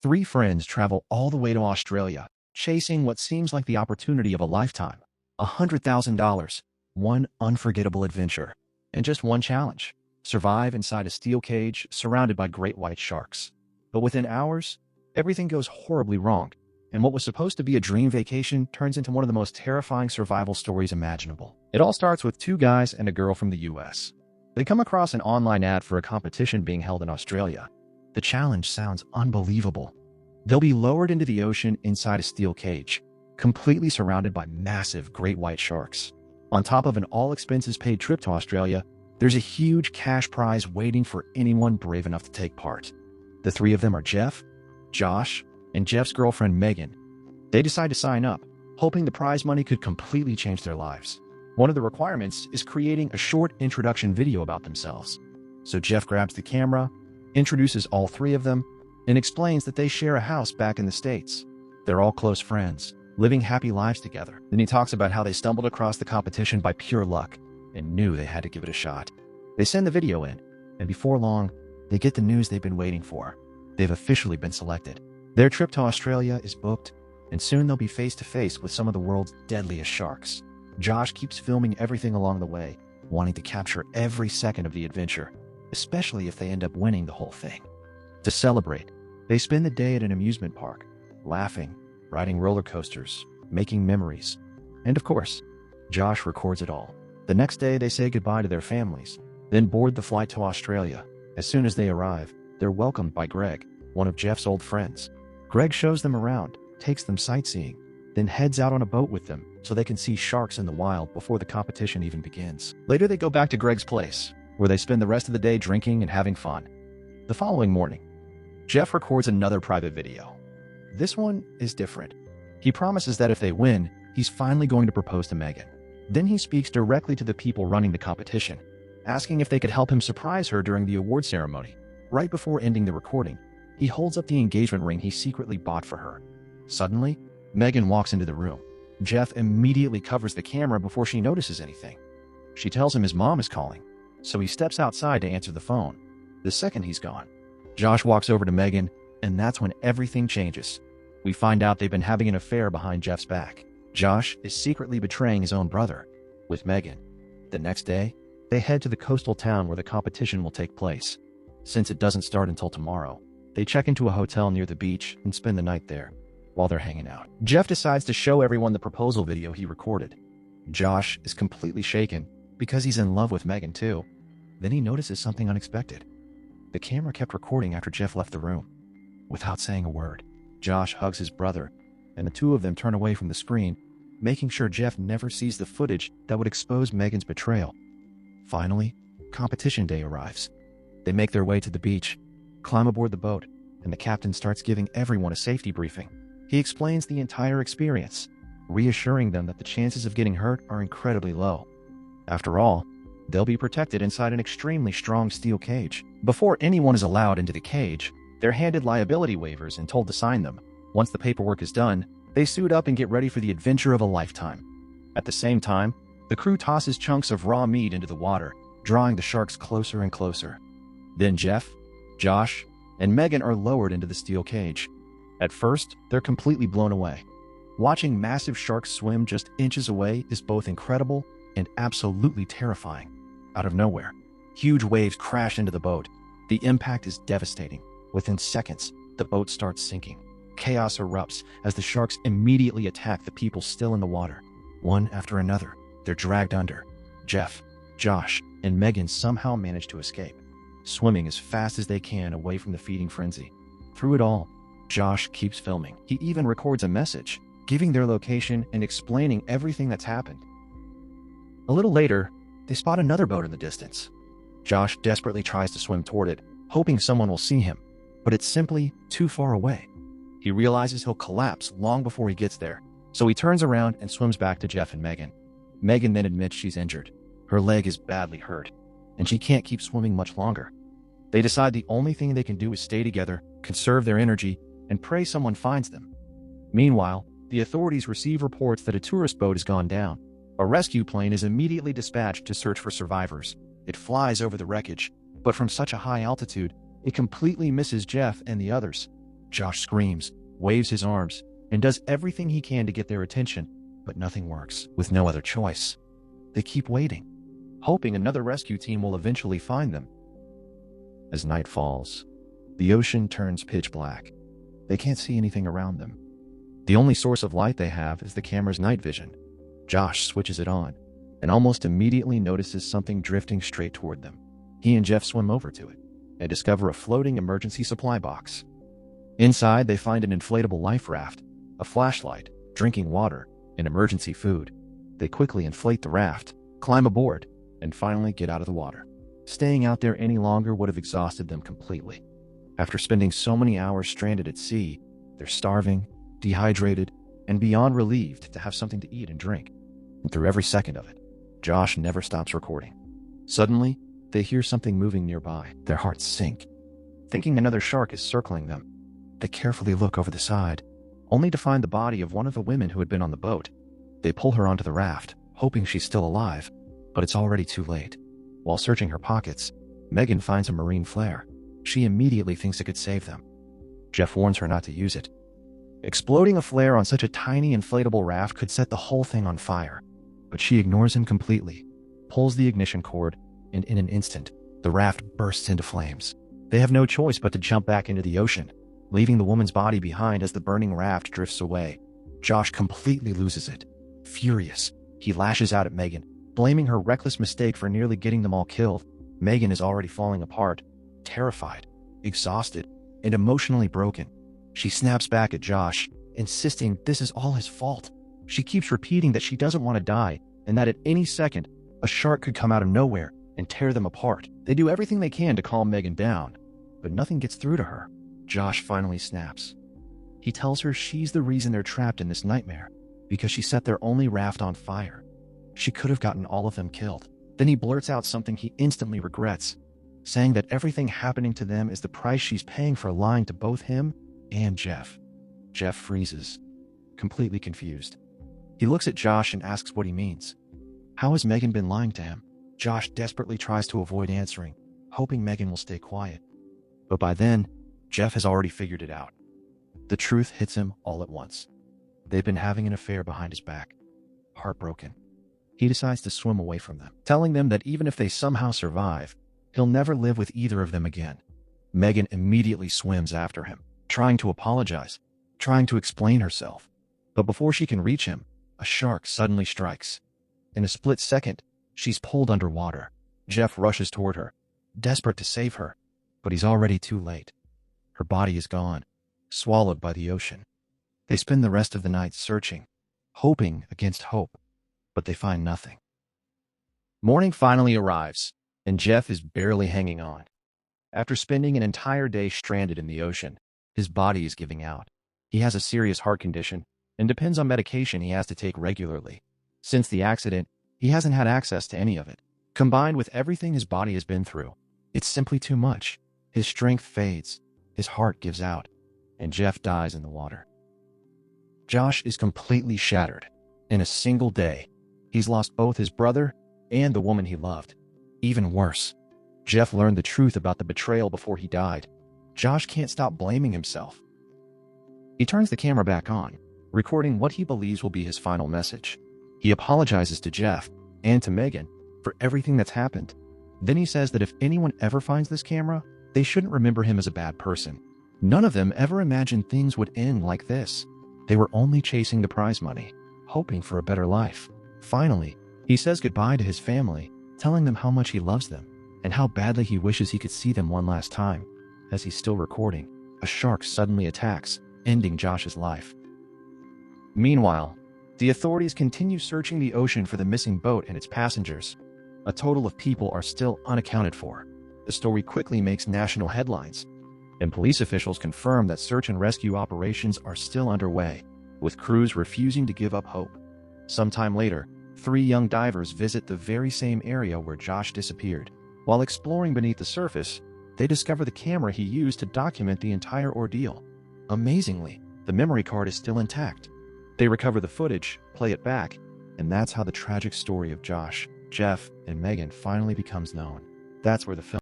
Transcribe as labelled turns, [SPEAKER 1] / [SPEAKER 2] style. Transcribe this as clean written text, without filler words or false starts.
[SPEAKER 1] Three friends travel all the way to Australia, chasing what seems like the opportunity of a lifetime. $100,000, one unforgettable adventure, and just one challenge: survive inside a steel cage surrounded by great white sharks. But within hours, everything goes horribly wrong, and what was supposed to be a dream vacation turns into one of the most terrifying survival stories imaginable. It all starts with two guys and a girl from the US. They come across an online ad for a competition being held in Australia. The challenge sounds unbelievable. They'll be lowered into the ocean inside a steel cage, completely surrounded by massive great white sharks. On top of an all-expenses-paid trip to Australia, there's a huge cash prize waiting for anyone brave enough to take part. The three of them are Jeff, Josh, and Jeff's girlfriend Megan. They decide to sign up, hoping the prize money could completely change their lives. One of the requirements is creating a short introduction video about themselves. So Jeff grabs the camera, introduces all three of them, and explains that they share a house back in the States. They're all close friends, living happy lives together. Then he talks about how they stumbled across the competition by pure luck and knew they had to give it a shot. They send the video in, and before long, they get the news they've been waiting for. They've officially been selected. Their trip to Australia is booked, and soon they'll be face to face with some of the world's deadliest sharks. Josh keeps filming everything along the way, wanting to capture every second of the adventure, especially if they end up winning the whole thing. To celebrate, they spend the day at an amusement park, laughing, riding roller coasters, making memories. And of course, Josh records it all. The next day, they say goodbye to their families, then board the flight to Australia. As soon as they arrive, they're welcomed by Greg, one of Jeff's old friends. Greg shows them around, takes them sightseeing, then heads out on a boat with them so they can see sharks in the wild before the competition even begins. Later, they go back to Greg's place, where they spend the rest of the day drinking and having fun. The following morning, Jeff records another private video. This one is different. He promises that if they win, he's finally going to propose to Megan. Then he speaks directly to the people running the competition, asking if they could help him surprise her during the award ceremony. Right before ending the recording, he holds up the engagement ring he secretly bought for her. Suddenly, Megan walks into the room. Jeff immediately covers the camera before she notices anything. She tells him his mom is calling, so he steps outside to answer the phone. The second he's gone, Josh walks over to Megan, and that's when everything changes. We find out they've been having an affair behind Jeff's back. Josh is secretly betraying his own brother with Megan. The next day, they head to the coastal town where the competition will take place. Since it doesn't start until tomorrow, they check into a hotel near the beach and spend the night there. While they're hanging out, Jeff decides to show everyone the proposal video he recorded. Josh is completely shaken because he's in love with Megan too. Then he notices something unexpected. The camera kept recording after Jeff left the room. Without saying a word, Josh hugs his brother, and the two of them turn away from the screen, making sure Jeff never sees the footage that would expose Megan's betrayal. Finally, competition day arrives. They make their way to the beach, climb aboard the boat, and the captain starts giving everyone a safety briefing. He explains the entire experience, reassuring them that the chances of getting hurt are incredibly low. After all, they'll be protected inside an extremely strong steel cage. Before anyone is allowed into the cage, they're handed liability waivers and told to sign them. Once the paperwork is done, they suit up and get ready for the adventure of a lifetime. At the same time, the crew tosses chunks of raw meat into the water, drawing the sharks closer and closer. Then Jeff, Josh, and Megan are lowered into the steel cage. At first, they're completely blown away. Watching massive sharks swim just inches away is both incredible and absolutely terrifying. Out of nowhere, huge waves crash into the boat. The impact is devastating. Within seconds, the boat starts sinking. Chaos erupts as the sharks immediately attack the people still in the water. One after another, they're dragged under. Jeff, Josh, and Megan somehow manage to escape, swimming as fast as they can away from the feeding frenzy. Through it all, Josh keeps filming. He even records a message, giving their location and explaining everything that's happened. A little later, they spot another boat in the distance. Josh desperately tries to swim toward it, hoping someone will see him, but it's simply too far away. He realizes he'll collapse long before he gets there, so he turns around and swims back to Jeff and Megan. Megan then admits she's injured. Her leg is badly hurt, and she can't keep swimming much longer. They decide the only thing they can do is stay together, conserve their energy, and pray someone finds them. Meanwhile, the authorities receive reports that a tourist boat has gone down. A rescue plane is immediately dispatched to search for survivors. It flies over the wreckage, but from such a high altitude, it completely misses Jeff and the others. Josh screams, waves his arms, and does everything he can to get their attention, but nothing works. With no other choice, they keep waiting, hoping another rescue team will eventually find them. As night falls, the ocean turns pitch black. They can't see anything around them. The only source of light they have is the camera's night vision. Josh switches it on and almost immediately notices something drifting straight toward them. He and Jeff swim over to it and discover a floating emergency supply box. Inside, they find an inflatable life raft, a flashlight, drinking water, and emergency food. They quickly inflate the raft, climb aboard, and finally get out of the water. Staying out there any longer would have exhausted them completely. After spending so many hours stranded at sea, they're starving, dehydrated, and beyond relieved to have something to eat and drink. And through every second of it, Josh never stops recording. Suddenly, they hear something moving nearby. Their hearts sink. Thinking another shark is circling them, they carefully look over the side, only to find the body of one of the women who had been on the boat. They pull her onto the raft, hoping she's still alive, but it's already too late. While searching her pockets, Megan finds a marine flare. She immediately thinks it could save them. Jeff warns her not to use it. Exploding a flare on such a tiny inflatable raft could set the whole thing on fire, but she ignores him completely, pulls the ignition cord, and in an instant, the raft bursts into flames. They have no choice but to jump back into the ocean, leaving the woman's body behind as the burning raft drifts away. Josh completely loses it. Furious, he lashes out at Megan, blaming her reckless mistake for nearly getting them all killed. Megan is already falling apart, terrified, exhausted, and emotionally broken. She snaps back at Josh, insisting this is all his fault. She keeps repeating that she doesn't want to die, and that at any second, a shark could come out of nowhere and tear them apart. They do everything they can to calm Megan down, but nothing gets through to her. Josh finally snaps. He tells her she's the reason they're trapped in this nightmare, because she set their only raft on fire. She could have gotten all of them killed. Then he blurts out something he instantly regrets, saying that everything happening to them is the price she's paying for lying to both him and Jeff. Jeff freezes, completely confused. He looks at Josh and asks what he means. How has Megan been lying to him? Josh desperately tries to avoid answering, hoping Megan will stay quiet. But by then, Jeff has already figured it out. The truth hits him all at once. They've been having an affair behind his back. Heartbroken, he decides to swim away from them, telling them that even if they somehow survive, he'll never live with either of them again. Megan immediately swims after him, trying to apologize, trying to explain herself. But before she can reach him, a shark suddenly strikes. In a split second, she's pulled underwater. Jeff rushes toward her, desperate to save her, but he's already too late. Her body is gone, swallowed by the ocean. They spend the rest of the night searching, hoping against hope, but they find nothing. Morning finally arrives, and Jeff is barely hanging on. After spending an entire day stranded in the ocean, his body is giving out. He has a serious heart condition and depends on medication he has to take regularly. Since the accident, he hasn't had access to any of it. Combined with everything his body has been through, it's simply too much. His strength fades, his heart gives out, and Jeff dies in the water. Josh is completely shattered. In a single day, he's lost both his brother and the woman he loved. Even worse, Jeff learned the truth about the betrayal before he died. Josh can't stop blaming himself. He turns the camera back on, recording what he believes will be his final message. He apologizes to Jeff and to Megan for everything that's happened. Then he says that if anyone ever finds this camera, they shouldn't remember him as a bad person. None of them ever imagined things would end like this. They were only chasing the prize money, hoping for a better life. Finally, he says goodbye to his family, telling them how much he loves them and how badly he wishes he could see them one last time. As he's still recording, a shark suddenly attacks, ending Josh's life. Meanwhile, the authorities continue searching the ocean for the missing boat and its passengers. A total of people are still unaccounted for. The story quickly makes national headlines, and police officials confirm that search and rescue operations are still underway, with crews refusing to give up hope. Sometime later, 3 young divers visit the very same area where Josh disappeared. While exploring beneath the surface, they discover the camera he used to document the entire ordeal. Amazingly, the memory card is still intact. They recover the footage, play it back, and that's how the tragic story of Josh, Jeff, and Megan finally becomes known. That's where the film